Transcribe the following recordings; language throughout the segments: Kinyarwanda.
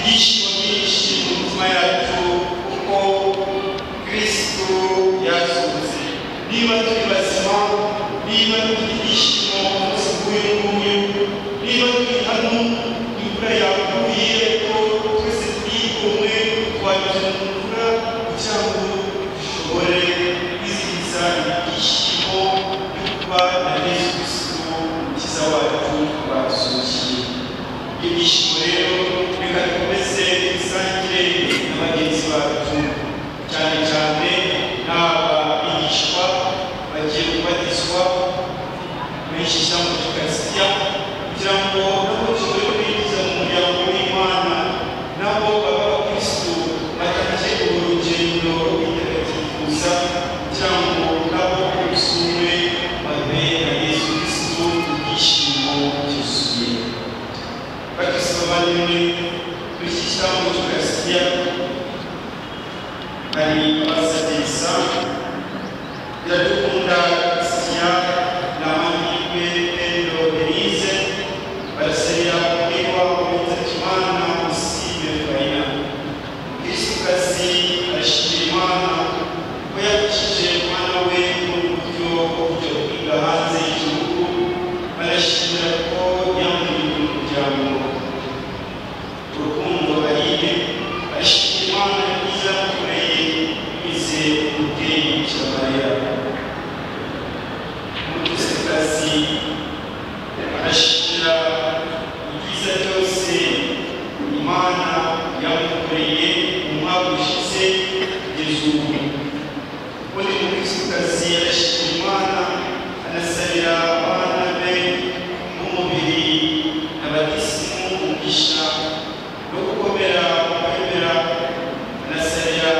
ibyishimo byinshi mu mitima yacu kuko Kristo yazutse. Niba turi bazima, niba turi ibyishimo umunsi nk'uyu nguyu, niba turi hano imvura yaguye ko twese twigomwe twanyuze mu mvura kugira ngo dushobore kwizihiza ibyishimo byo kuba na Yesu Kristo umukiza wacu badusukiye. Ibyishimo rero reka dukomeze dusangire na bagenzi bacu, cyane cyane n'abigishwa bagiye kubatizwa bishyira mu Eucharistia kugira ngo nabo dushobore kwinjiza mu muryango w'Imana, nabo abakristo batangije urugendo rw'itagatifuza kugira ngo nabo busumwe babe na Yesu Kristo ibyishimo byuzuye. Bakristo bavandimwe, dushyira mu Eucharistia hari abasabiriza Iradukunda Christian na Mahirwe Pedro Denise barasabira kubwirwa Uwiteka Musime Faina. Kristokazi arashimira Imana ko yakijije umwana we mu buryo bwo kwiga hanze y'igihugu, barashimira ko yamuriye umuryango urukundo barine, arashimira Imana ibyiza yamukoreye bize umubyeyi Bikira Mariya. Kristokazi arashimira ibyiza byose Imana yamukoreye mu mwaka ushize kugeza ubu. Ubundi Kristokazi arashimira Imana, anasabira abana be b'umubiri n'abatisimu umugisha no gukomera mu kwemera, anasabira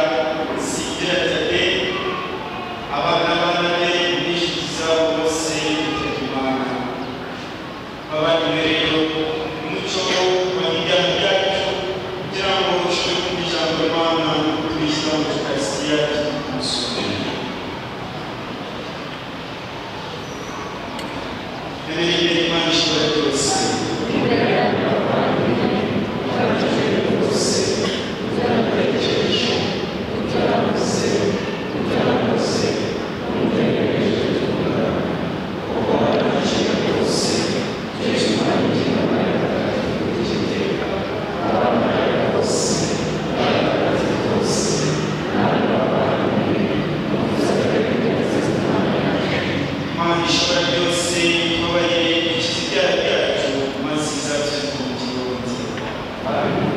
Sidira Tade, abana be n'inshuti zabo bose bitega Imana. Abavandimwe rero, umuco w'ibyaha byacu kugira ngo ushobore kumva ijambo ry'Imana tubishyira mu Eucharistia tumusomera. Emereye Imana ishobora byose, Imana ishobora byose ibabarire ikiza ibyaha byacu maze izatuze mu bugingo buzima. Amen.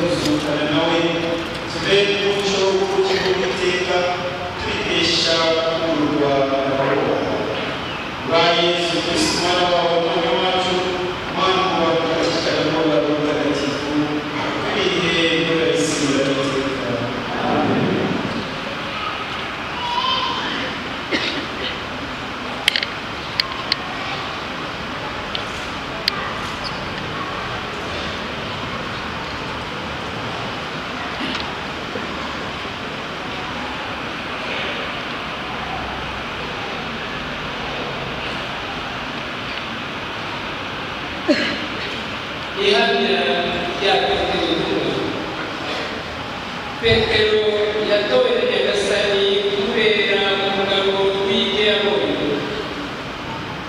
kuzukana nawe tube n'umuco w'ubugingo bw'iteka tubitesha kurwa bwa Yesu Kristo umwana wawe umwami wacu umwana wawe ukakikana n'uwawe mutagatifu ibihe n'ugarisira iteka. Ihamya rya Petero yatowe na Nyagasani kubera umugabo w'ibyo yabonye.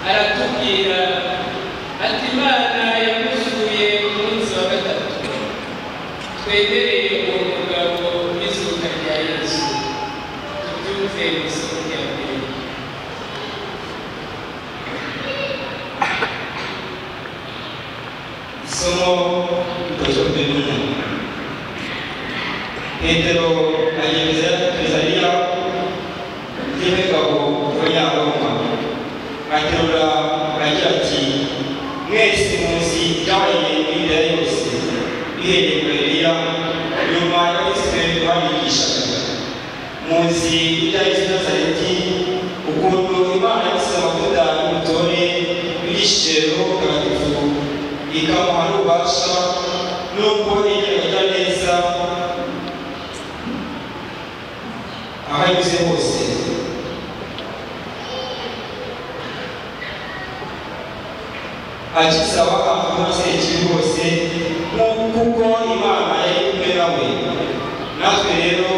Aratubwira ati Imana yamuzuye ku munsi wa gatatu. Twemereye uwo mugabo w'izuka rya Yesu. Tubyumve mu isomo rya mbere. Isomo rikozwe n'umuntu. Petero ageze Kayisariya y'imigabo y'Abaroma, aterura agira ati mwese muzi ibyabaye muri Yudeya yose bihereye ku Eliya nyuma y'Abisirayeli babigishaga. Muzi ibya Yesu w'i Nazareti, ukuntu Imana yamusize amavuta y'ubutore bigishije Roho Mutagatifu ikamuha n'ububasha n'ubwo yigiraga neza aho anyuze hose. Akiza abahanzwe n'abasekibi bose kuko Imana yari kumwe nawe. Natwe rero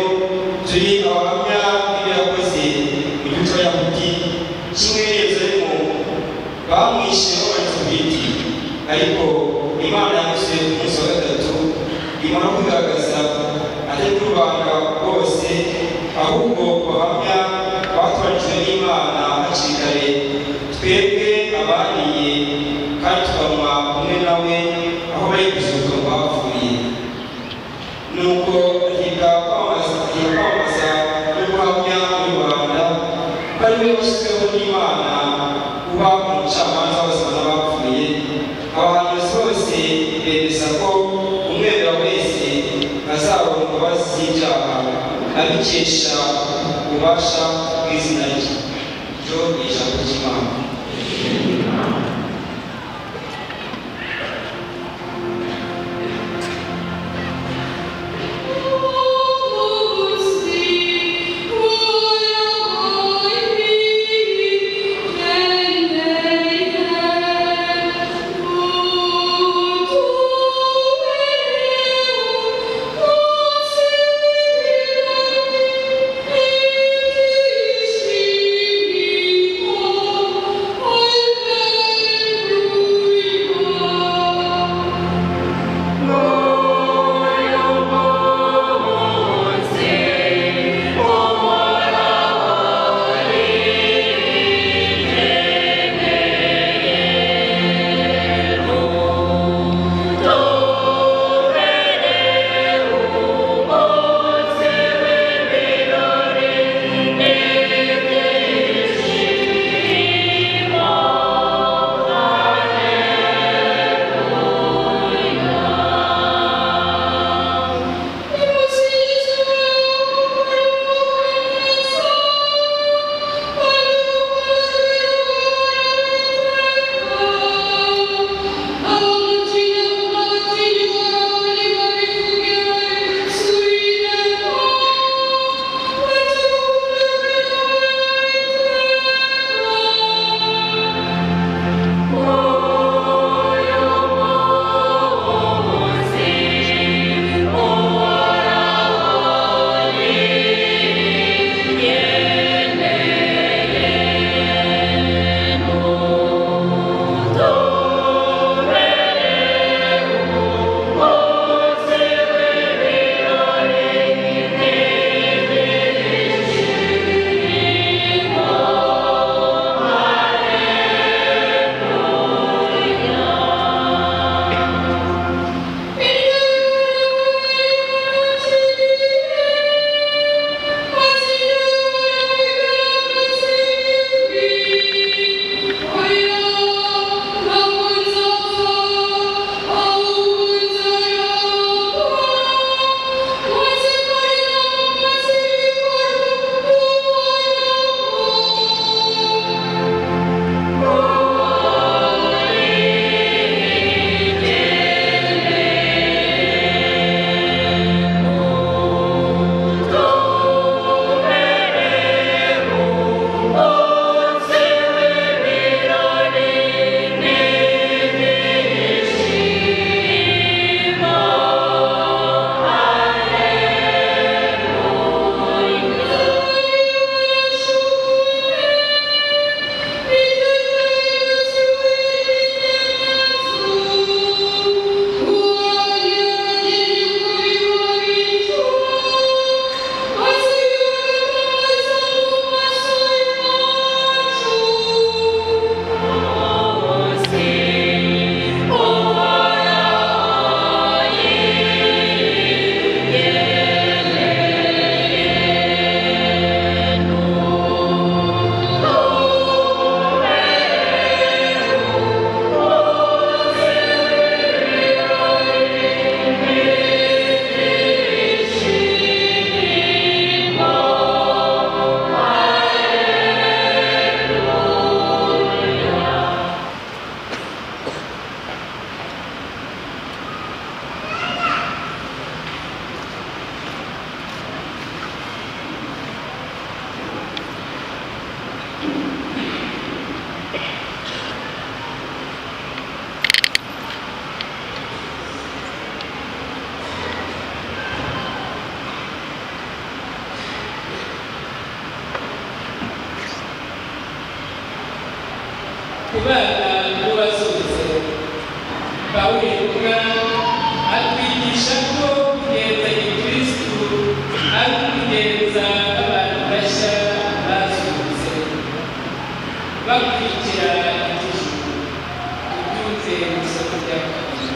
turi abahamya b'ibyo yakoze mu gihugu cy'Abayahudi, kimwe n'i Yerusalemu bamwishe bamanitse ku giti, ariko Imana yamusuye ku munsi wa gatatu imara kugaragaza atari ku rubanda bose, ahubwo bahamya batoranijwe n'Imana hakiri kare, twebwe abariye kandi tukanywa kumwe nawe aho bari kuzuka mu bapfuye. Nuko higa kwamamaza no guhamya muri rubanda ko ari we washyizweho n'Imana kuba umucamanza w'abazima n'abapfuye. Abahanuzi bose bemeza ko umwemera wese azabona imbabazi z'ibyaha abikesha ububasha bw'izina rye. Iryo ni ijambo ry'Imana. Oh kubana n'uwazutse. Pawulo intumwa atwigisha ko kugenza gikristu ari ukugenza abantu bashya bazutse bakurikira ijuru. Tubyumve mu isoko rya kabiri.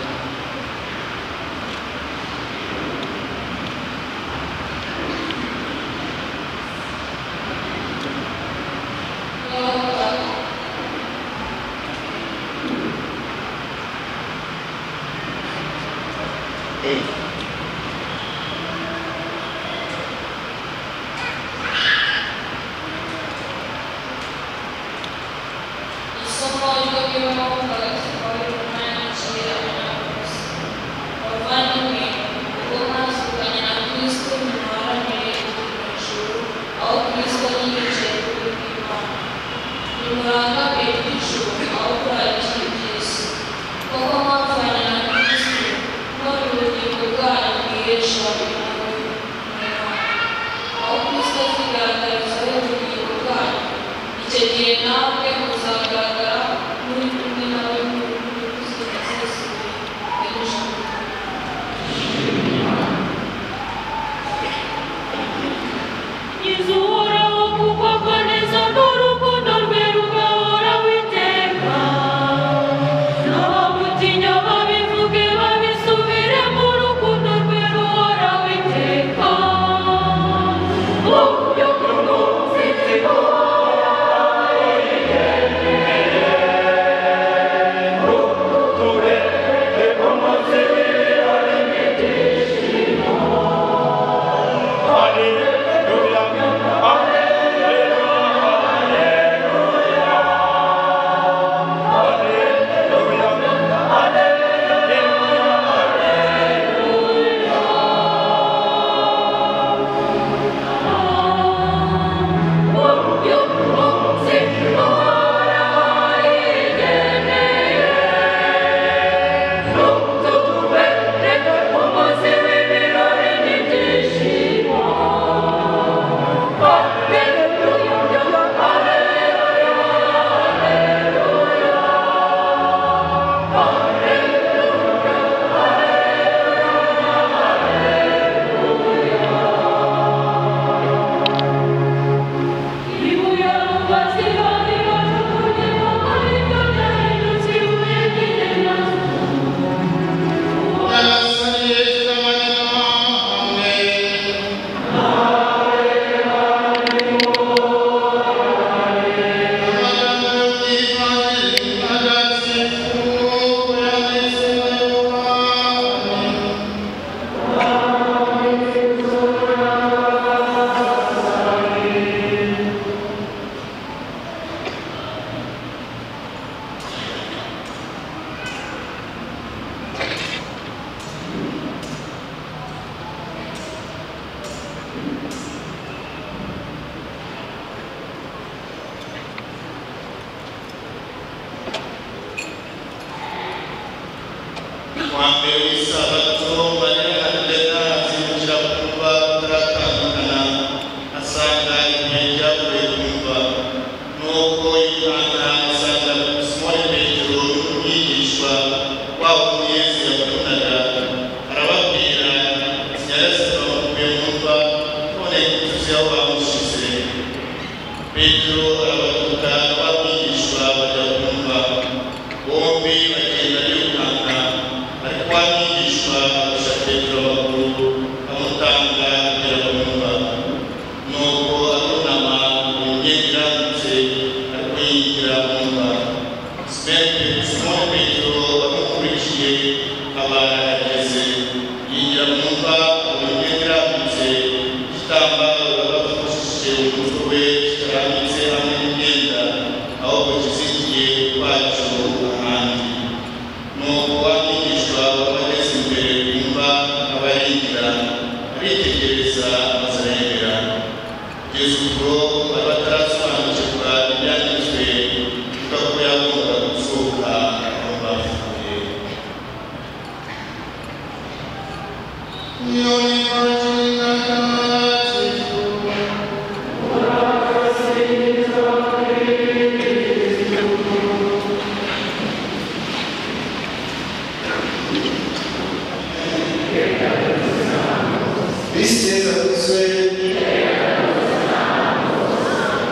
Tristeza do sonho,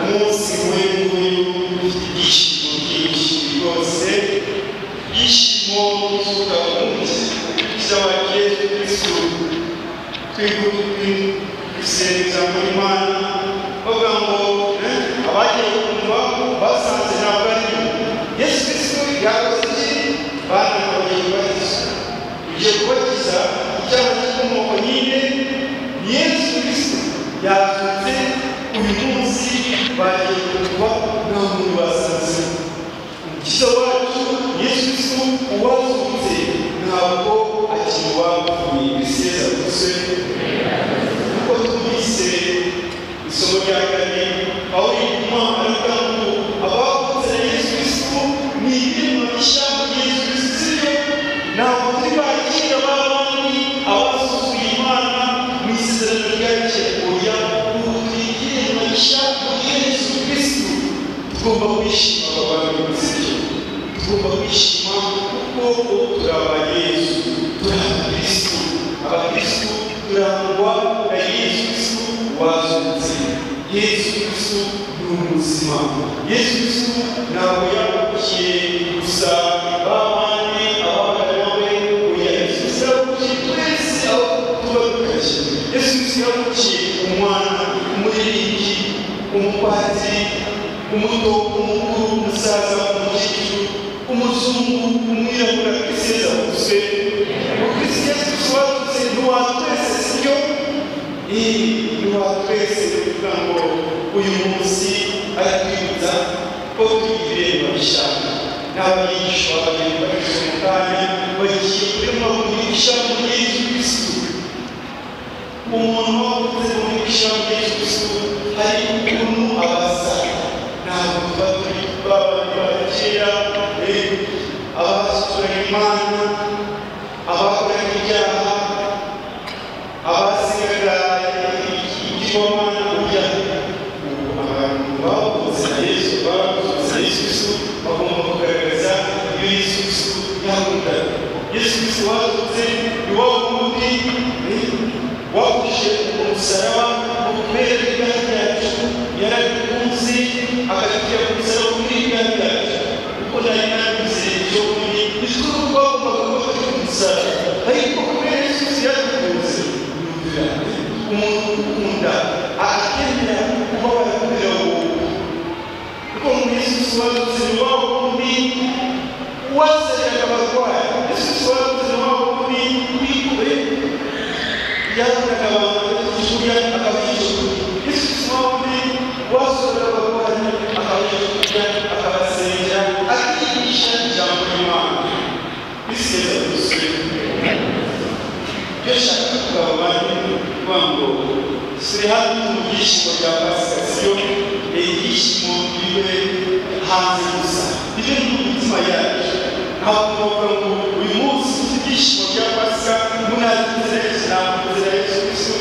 umunsi w'inguyu ishimo rwose, ishimo tuvuga umunsi cy'aba Yesu Kristo twisenza muri Imana bavuga ngo abagiye kumva basanze ntabwo ari Yesu Kristo yakoze iki bana bagiye kubatiza ugiye kubatiza icyaha cy'inkomoko nyine Yesu Kristo yazutse uyu munsi bagiye kumva nta muntu basanze umukiza wacu Yesu Kristo uwazutse ntabwo akiri uwapfuye biseza gusa kuko tubise isomo rya kane aho riguma aravuga ngo abavutse na Yesu Kristo ni ibiremwa bishya muri Yesu Kristo sibyo ntabwo turi bakira babandi abasuzuye Imana mu isezerano rya kera oya ubu turi ibiremwa bishya muri Yesu Kristo tugomba kwishima abantu sibyo tugomba kwishima kuko turi aba Yesu turi abakristo abakristo turangwa na Yesu Kristo wazutse Yesu Kristo ni ubuzima Yesu Kristo ntabwo yavukiye gusa babandi abagarawe oya Yesu Kristo yavukiye twese aho tuba dukaje Yesu Kristo yavukiye umwana umuririmbyi umupadiri umuto umukuru umusaza umukecuru umuzungu umwirabura iseza gusa Kristo Yesu wazutse n'uwatwese sibyo n'uwatwese kugira ngo uyu munsi aratwibutsa ko tugirira bishaka n'abigishwa bagiye baje mu kanya bagiye kurema kugisha muri Yesu Kristo umuntu wavuze kugisha muri Yesu Kristo hari ukuntu abasa ntabwo tuba turi babakera abasura Imana abakora ibyaha abasigaga igihomana ujya abantu bavutse na Yesu Kristo bagomba kugaragaza iyo Yesu Kristo yakundaga Yesu Kristo wazutse ni wa wundi wafashe umusaraba mu kubera ibyaha byacu yarabikunze agatira ku musaraba kuri ibyaha byacu kuko nari nabivuze ejo bundi nitwe twagombaga gufata umusaraba ariko kubera Yesu Kristo yadukunze yumvira umuntu ukunda akemera kubabara kubera wowe kuko muri Yesu Kristo wazutse ni wa wundi wazaniraga abarwayi Yesu Kristo wazutse ni wa wundi wikube yazaga abantu bakishyura akabishyura Yesu Kristo wa wundi wasuraga abarwayi akabishyura akabasengera akigisha ijambo ry'Imana biseza gusa yashaka kuvuga abantu ngo suri hano mu byishimo bya Pasika siyo ibyishimo bibe hanze gusa bibe mu mitima yacu ntabwo bavuga ngo uyu munsi ibyishimo bya Pasika munazira Yesu Kristo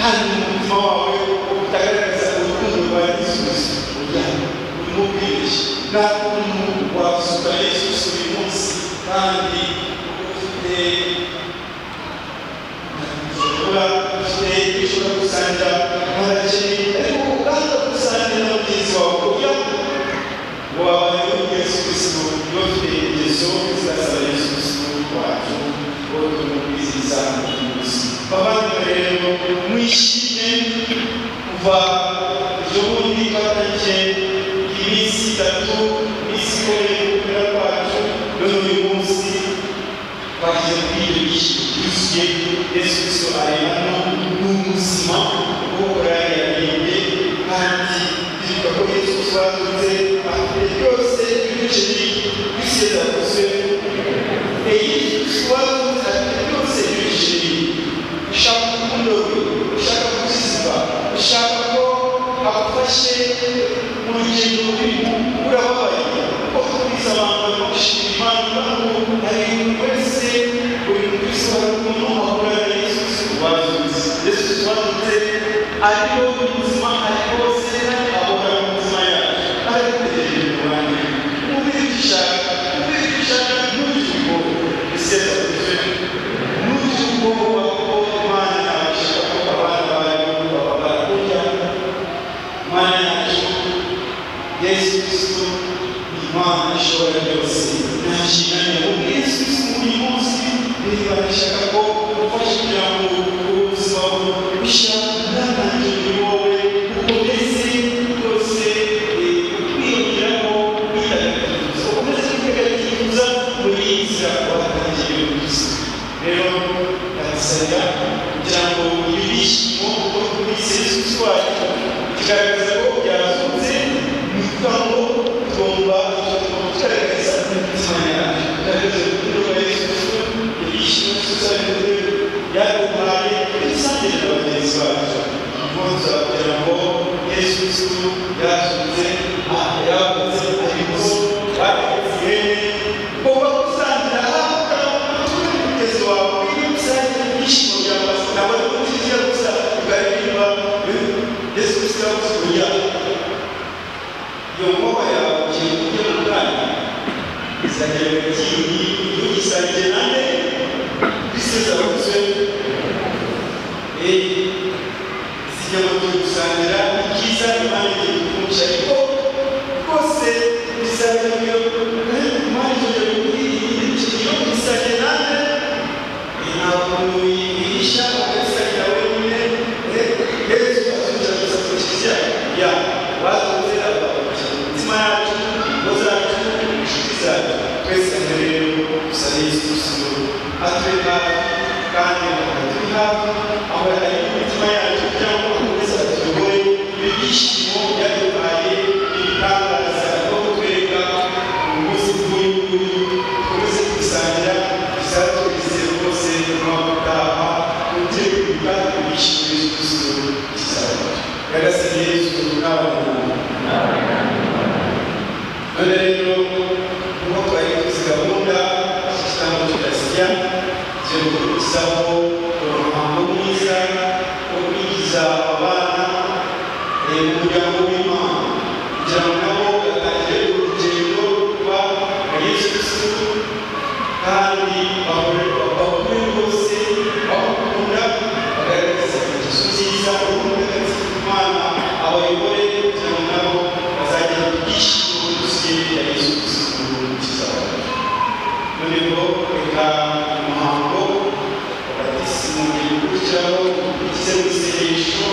hano mu mutima wawe utagaragaza urukundo rwa Yesu Kristo urimo ubwirishye ntabwo umuntu wasuka Yesu Kristo uyu munsi kandi ufite ishobora gusangira n'abakene ariko ukanda gusangira na mugenzi wawe kugira ngo wabayeho Yesu Kristo bafite ingeso zirasaba Yesu Kristo wacu ngo tumukwizihiza umunsi bavandimwe rero mwishime kuva ejo bundi batariki iminsi 3 iminsi ikomeye kubera kwacu none uyu munsi bagize kuri ibyo byishimo byuzuye Yesu Kristo ari hano n'ubuzima bw'ukora yaririmbye kandi bivuga ko Yesu Kristo wazutse afite byose ibice biseza gusa Yesu Kristo wazutse afite byose ibice ushaka urukundo rwe ushaka gukizwa ushaka ko agufashe mu rugendo rurimo urababaye kuko turiza abantu barimo gushima Imana ngo hari umuntu wese buri Kristo hari umuntu ahura na Yesu Kristo wazutse Yesu Kristo wazutse ariho ubuzima ari hose abona mu buzima yacu ari kutegereje mu bandi umubiri ushaka n'ubugingo biseza gusa n'ubugingo kuko Imana yabishaka ko ushobora byose nashimanye mu bw'isi uyu munsi barashaka ko ufashe kugira ngo ubuzima bushya bwabanje muri wowe ukomeze rwose kwiyongeraho kwidagadura ukomeze kwidagadura muri iyi nzira watangiye uyu munsi rero ndasabira kugira ngo ibishimo kuko kuri serivisi wacu kigaragaza ko byazutse mu itango tugomba kugaragaza imitima yacu kugaragaza urukundo rwa Yesu ibishimo tuzabikore yaduhaye ibisangira na bagenzi bacu bifuza kugira ngo Yesu yazutse yavutse ariko bateguye ugomba gusangira n'umugenzi wawe iyo usangira ibyishimo byawe ntabwo ari ukutijya gusa ukaririmba Yesu Kristo yavuze iyo ngoma yawe ugiye kujya mu bwanyu isangira agakingi iyo ugisangiye nande Kristo zavuzwe zijya mu gihe gusangira ni byiza imana igiye kukumusha ariko rwose bisangira imana igiye kukumusha iyo ugisangiye nande ntabwo wihisha ugasangira wenyine Yesu azongera gusa ku kiliziya ya batunze imitima yacu ingo zacu inshuti zacu twese rero dusaba Yesu Kristo atube hafi kandi turi hafi aho ari mu mitima yacu kugira ngo akomeze atuyobore ibyishimo byaduhaye ibitangaza no kutwereka umunsi nk'uyu nguyu dukomeze kubisangira bizatugeze rwose umwaka utaha kwibuka ibyishimo Yesu Kristo kizaba yagasabye Yesu n'abantu none rero nk'uko twari tuzi gahunda cyangwa tukasiya cyo gukurikizaho umuhango mwiza wo kwigiza abana mu muryango w'Imana kugira ngo nabo batangire urugendo rwa Yesu Kristo kandi bahore rwose bakunda bagaragaza ingeso nziza urukundo Imana abayobore kugira ngo nabo bazagera ku byishimo byuzuye bya Yesu Kristo kizaba noneho reka umuhango wabatisimu ukurikiraho ugize mu isengesho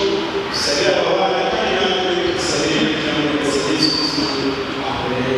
dusabira abana kandi natwe dusabire kugira ngo bagasabire Yesu Kristo ahorere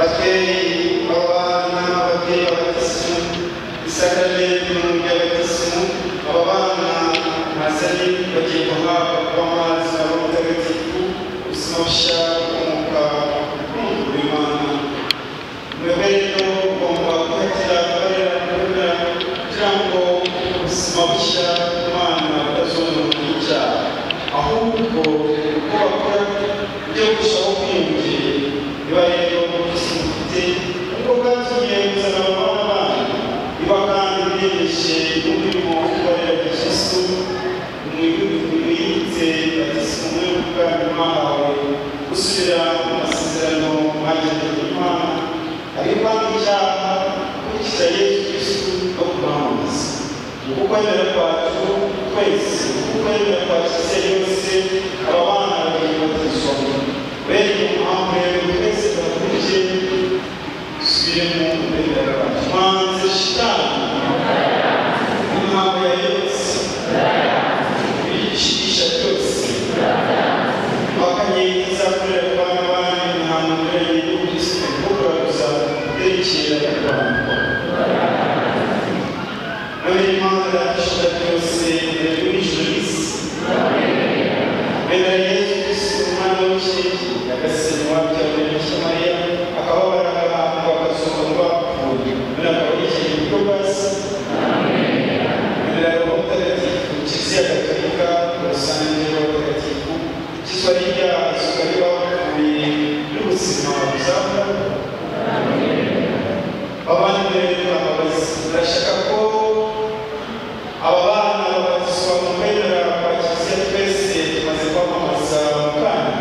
batweyi abana batweyi b'abatisimu isakaramentu y'abatisimu aba bana bazanye bagiye guhabwa amazi aba mutagatifu ubuzima bushya bukomoka ku Imana. Mwebwe rero ugomba guhatira kugira ngo ubuzima bushya Imana butazonona n'icyaha, ahubwo uko bakora ibyo kurushaho kwiyongera. Niba rero mufite ubwo bwatumye kuzana abana banyu, niba kandi biyemeje n'umurimo wo kubarera Kristo, mwiyibutse batisimu y'ubwami mwahawe gusubira mu masezerano mwagenewe n'Imana, ari kwanga icyaha, gukurikiza Yesu Kristo no kumwamamaza. Mu kukwemera kwacu twese, mu kukwemera kwa Kiliziya yose, aba bana bagiye kubatizwamo. Bene iyo mpamvu rero twese duhurije dusubiremo kwemera kwacu. Mwanze shitani impamvu ya yose ibishigisha byose wakanye izakorera ku bana banyu imihango inyuranye y'ubukristo bukuraguza bwerekera Rwanda. None Imana ishobora byose iraryo n'ijuru n'isi. Bemera Yesu Kristo umwana w'ikinege nyagasani wabyaranye na Bikira Mariya akababara agahabwa akazuka mu bapfuye, none akaba yicaye iburyo bwa Se. Bemera Roho Mutagatifu, Kiliziya Gatolika, urusange rw'abatagatifu, ikizwa n'ibyaha isuka y'abapfuye n'ubuzima buzahoraho. Abandi rero ababazi barashaka ko aba bana babatizwa mu kwemera kwa Kiliziya twese tumaze kwamamaza mu kanya.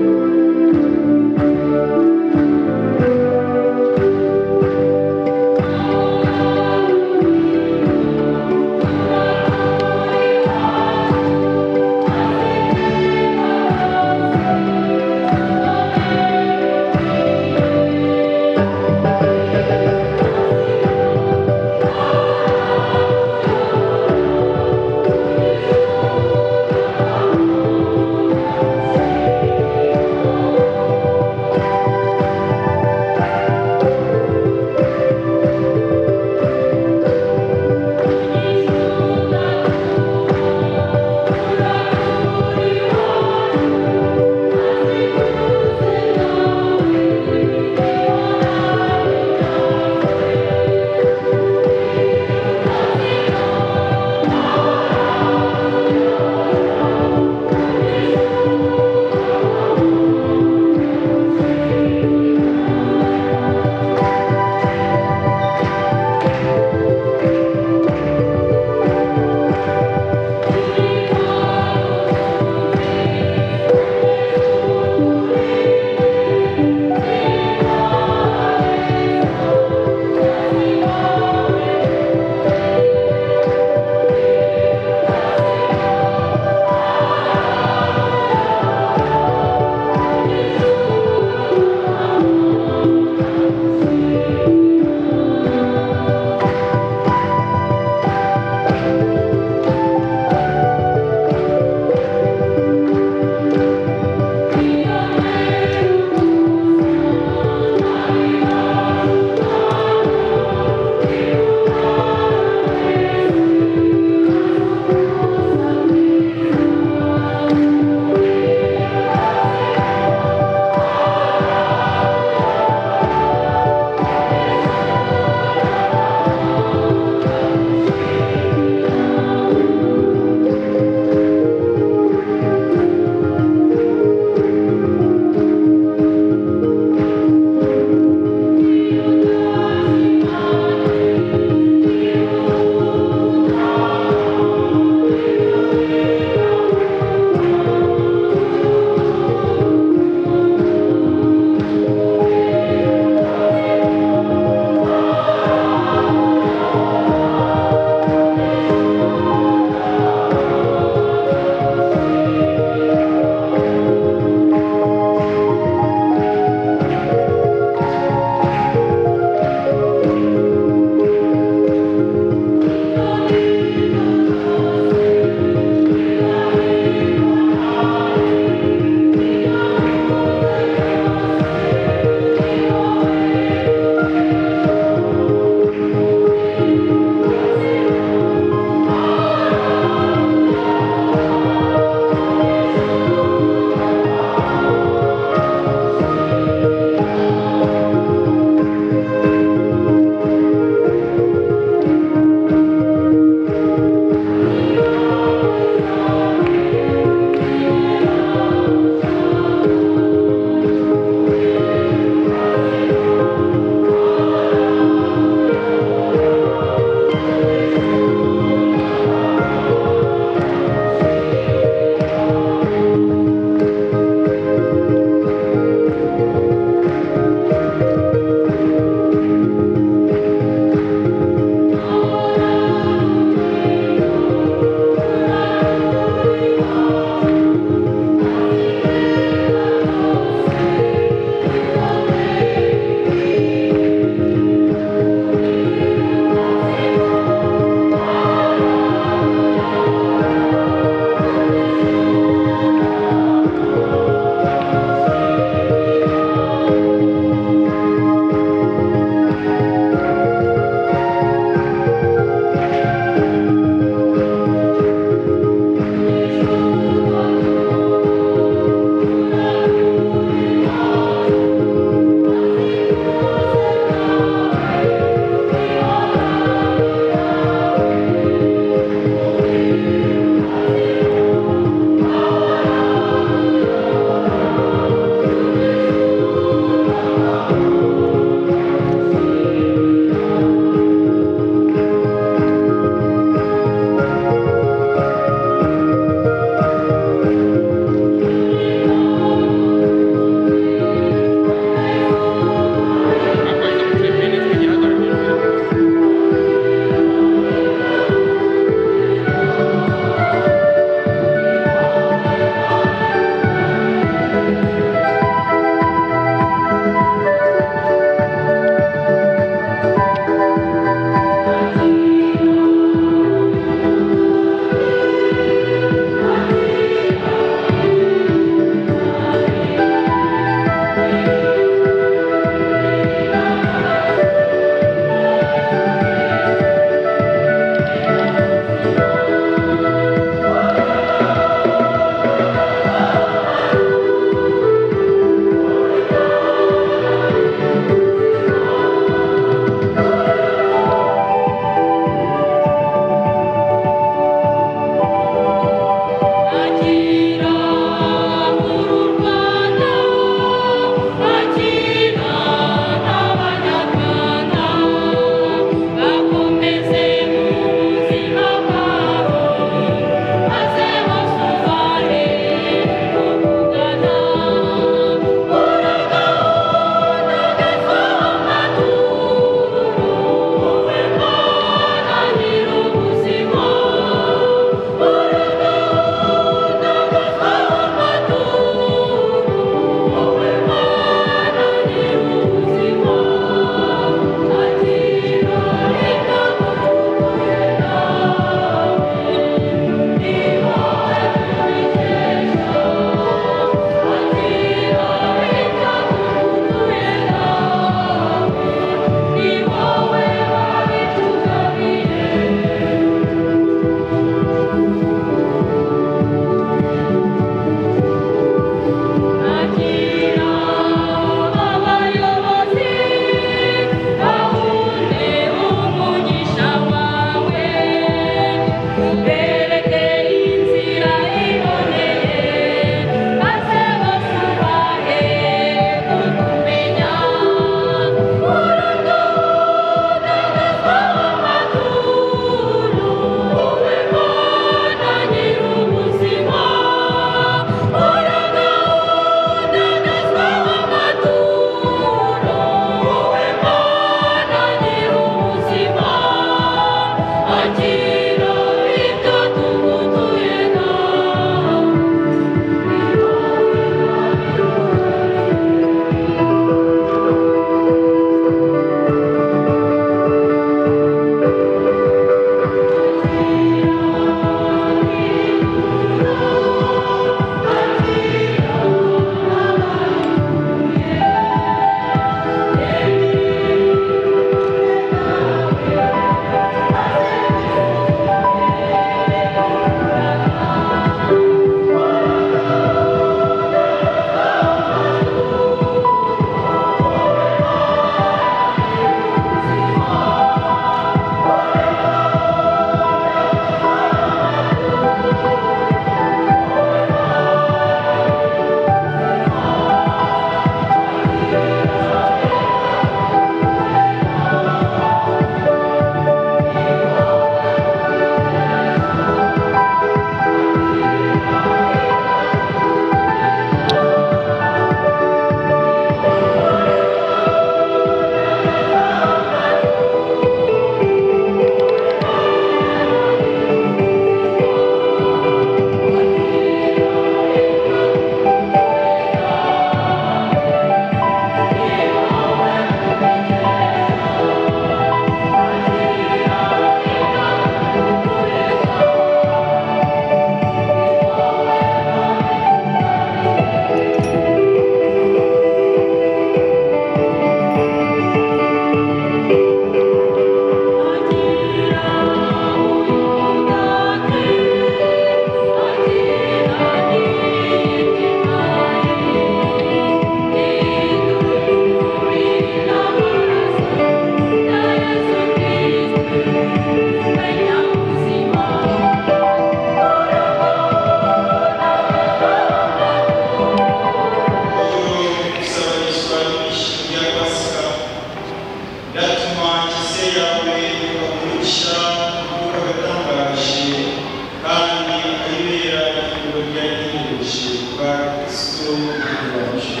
wacu.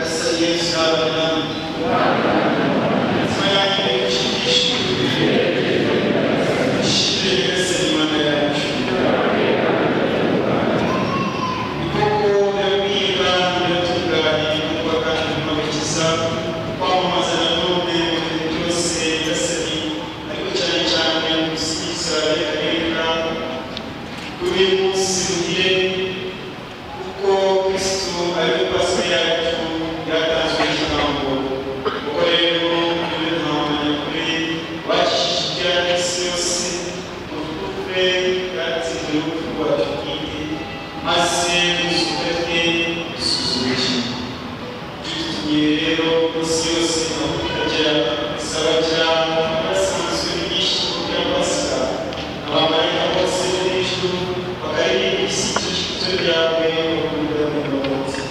Asa Yesu abana imitima yanyu ishimishijwe ishimire Yesu Imana yacu. Ni koko birabwira biratunganye kuba kandi bibakiza kwamamaza nanone mu bintu byose Gasani, ariko cyane cyane gusigiza bikareka kuri uyu munsi muhire kuko Kristo ari we Pasika yacu yatanzwe igitambo. Kuko rero niwe ntama nyakuri wakijije ibyaha isi yose mu rupfu yatsinze urupfu rwacu bwite, maze ubuzuke bwe busuzumije. Dutumye rero isi yose aho ikagera isaba cyane abasanzwe ibyishimo bya Pasika, abamarayika bose bo mu ijuru bakaririmba isingizo ryawe bakunda mu mbabazi.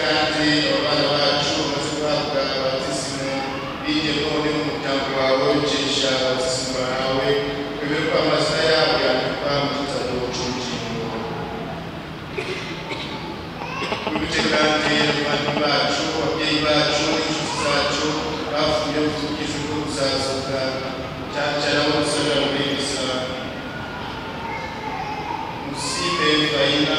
kandi abana bacu bazi guhabwa abatisimu bige none mu muryango wawe kuzazuka cyane cyane abo gusubira muri misa Musibe Faina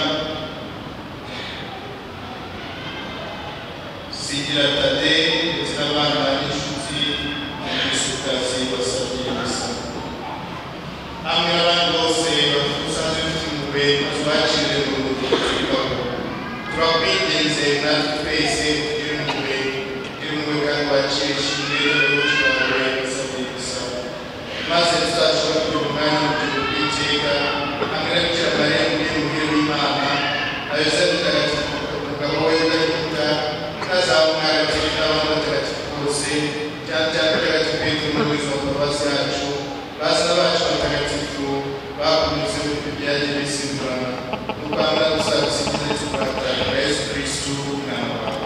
Sigira Tade ndetse n'abana n'inshuti n'abisukazi basabye misa hamwe n'abandi bose basanzwe bafite impuhwe tubakire mu rugendo turakwinginze natwe twese tugire impuhwe kandi wakire ishimwe n'urubuga rwawe basabye misa maze tuzashobora kugira umwanya w'urugendo rw'iteka hamwe na Bikira Mariya umuhire w'Imana na Yosefu Mutagatifu umugabo we udahinduka n'azaba umwagatifu n'abandi batagatifu bose cyane cyane Mutagatifu Petero umuyobozi wa paruwasi yacu bazina bacu batagatifu bakomeze mu byagiye bisimburana mu Rwanda gusagusigiza cy'Urwanda na Yesu Kristu umwana wawe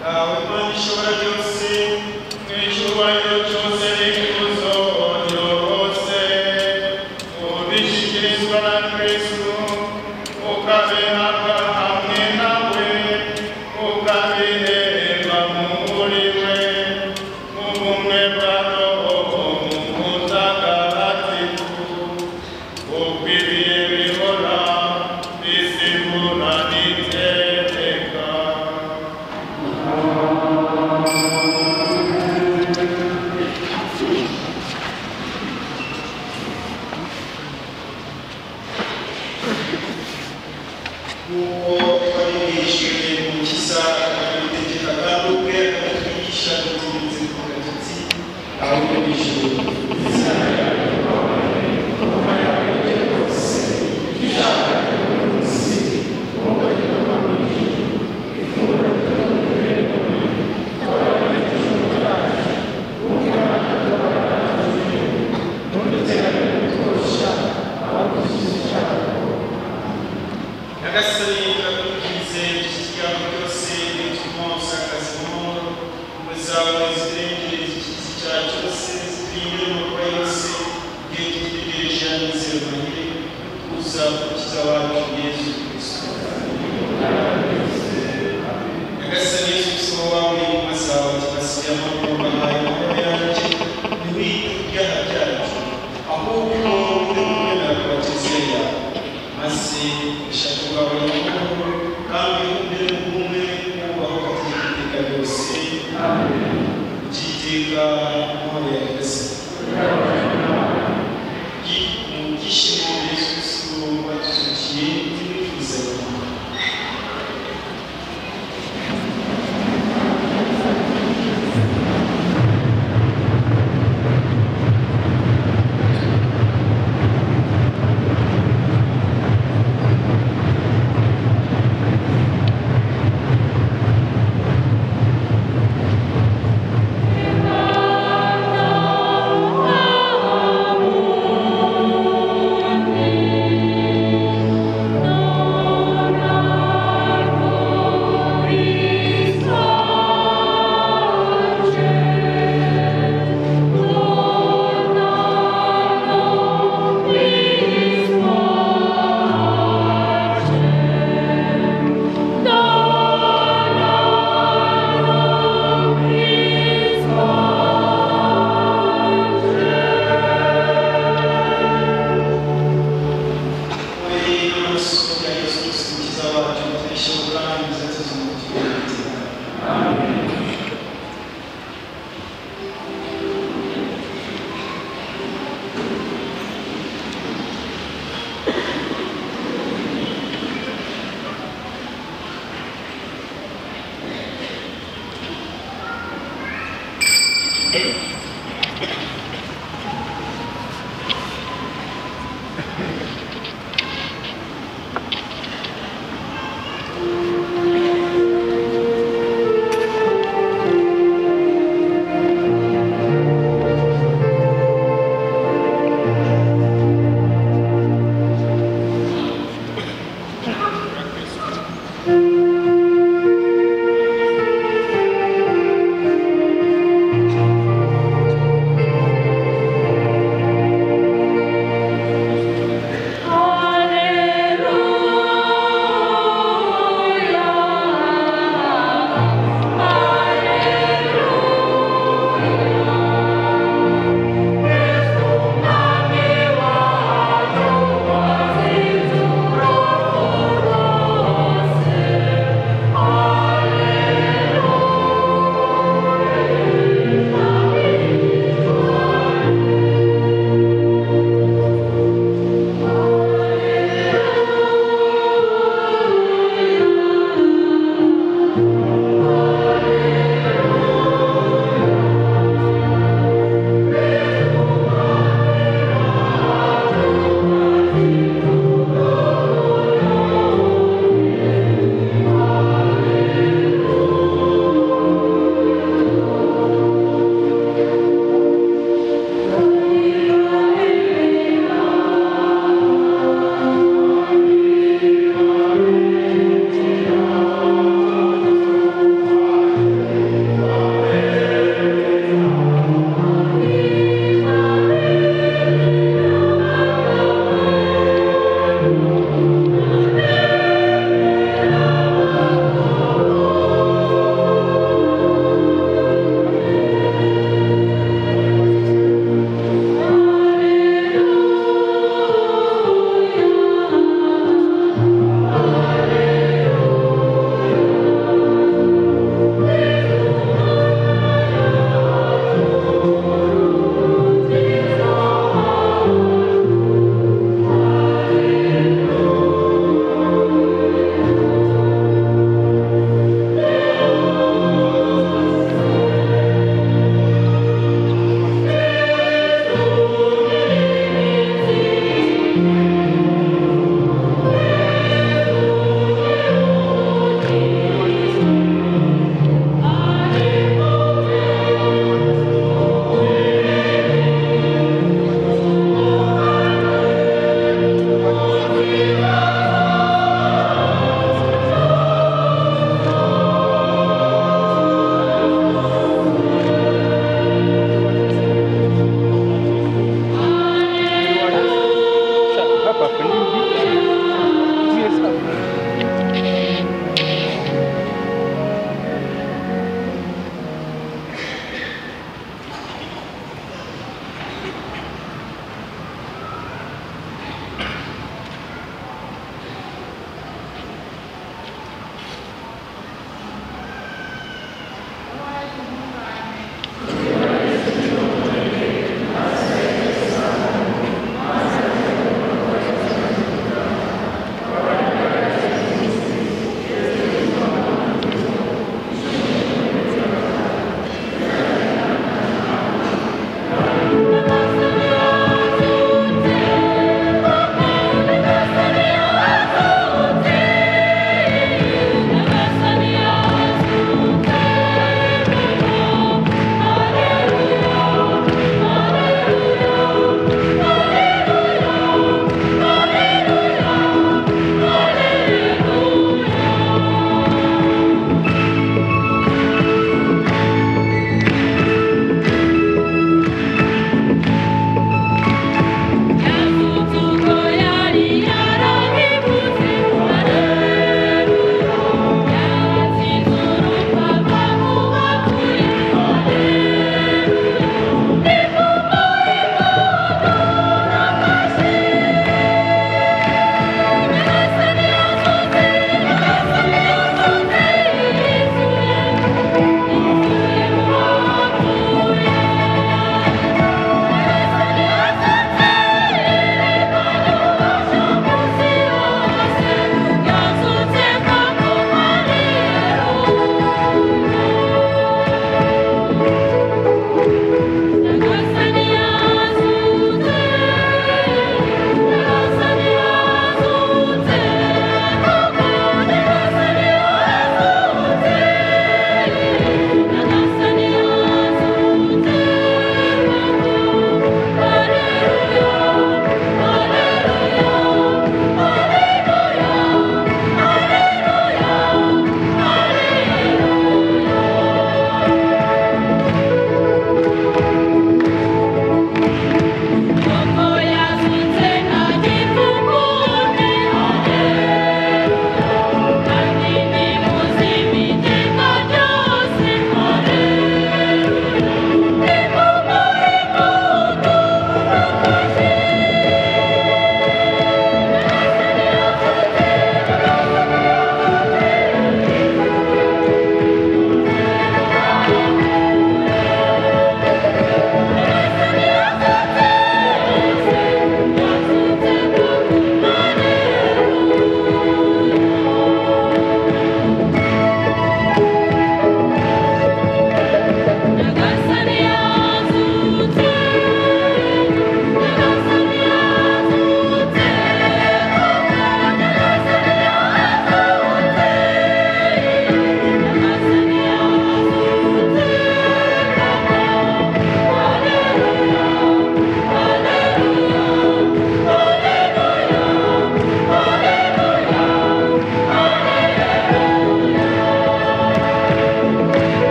Dawe Imana ishobora byose mu icyubahiro cyose n'ikuzo ryose ubishyikirizwa na Kristu ukabihabwa hamwe nawe ukabihemba muri we mu bumwe bwa Roho Mutagatifu uko ibihe bihora bisimburana iteka. Kuko twarigishije mu Mukiza akabitegeka kandi ubwe akatwigisha dutinze ku gatutsi aho yabishije Nagasani turakugize ikiganiro cyose bituma usakaza amahoro uzawe zirengere ikizi cya cyose zirinde amakuru yose igihe dutegereje amizero mahire uza gukiza wacu Yesu Kristo. Nagasani Yesu Kristo wawe intumwa zawe tubasiye amahoro bahaye amahoro yanjye ntiwite ku byaha byacu ahubwo uri kumwemera ku bakizere yawe maze ishaka bwawe n'amahoro kandi umbere ubumwe wubaho ukategeka iteka ryose byiteka amahoro ya Nyagasani mu byishimo Yesu Kristo watuzukiye twifuza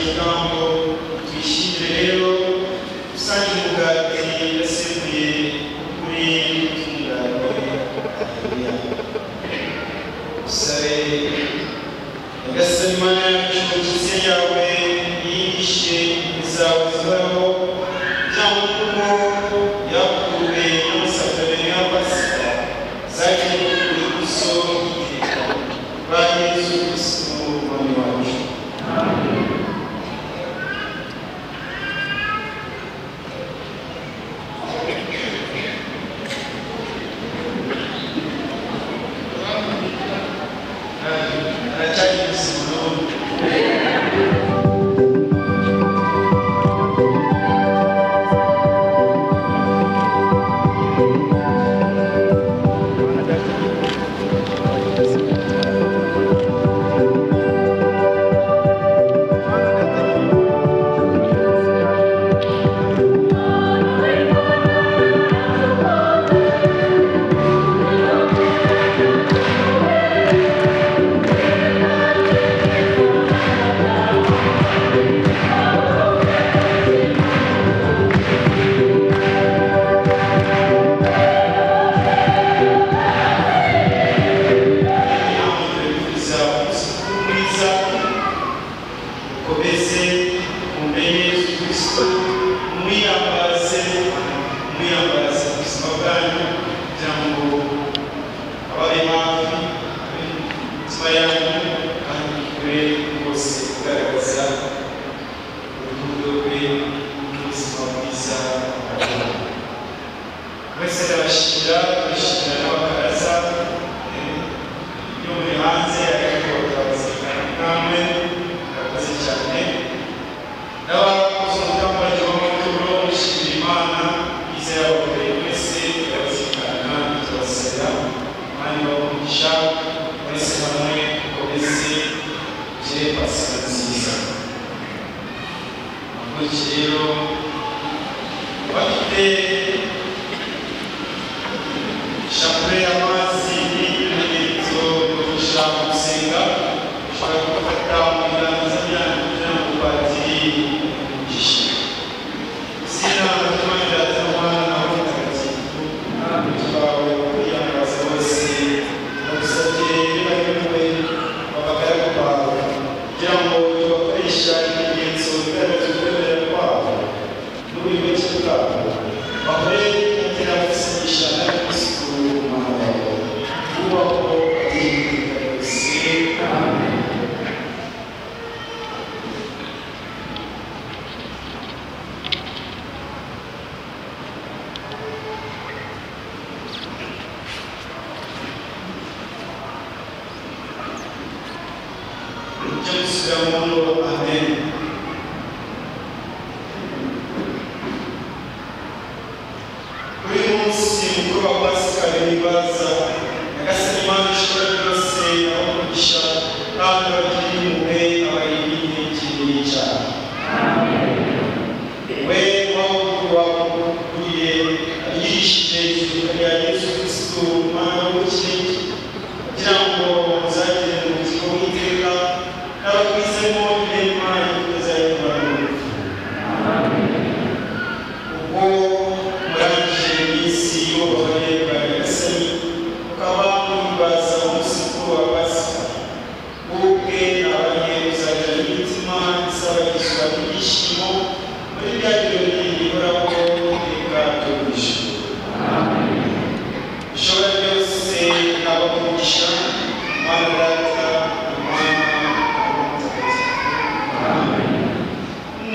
ikigambo twishimire rero usanga umugati yasemuye kuri tungane. Usabe nyagasani Imana yacu kiliziya yawe yigishe izawe zibaho cyangwa kuko yakuwe n'amasakramenti ya Pasika zagiye kuri guso iteka ba Yesu Kristo umwami wacu.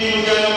Amen.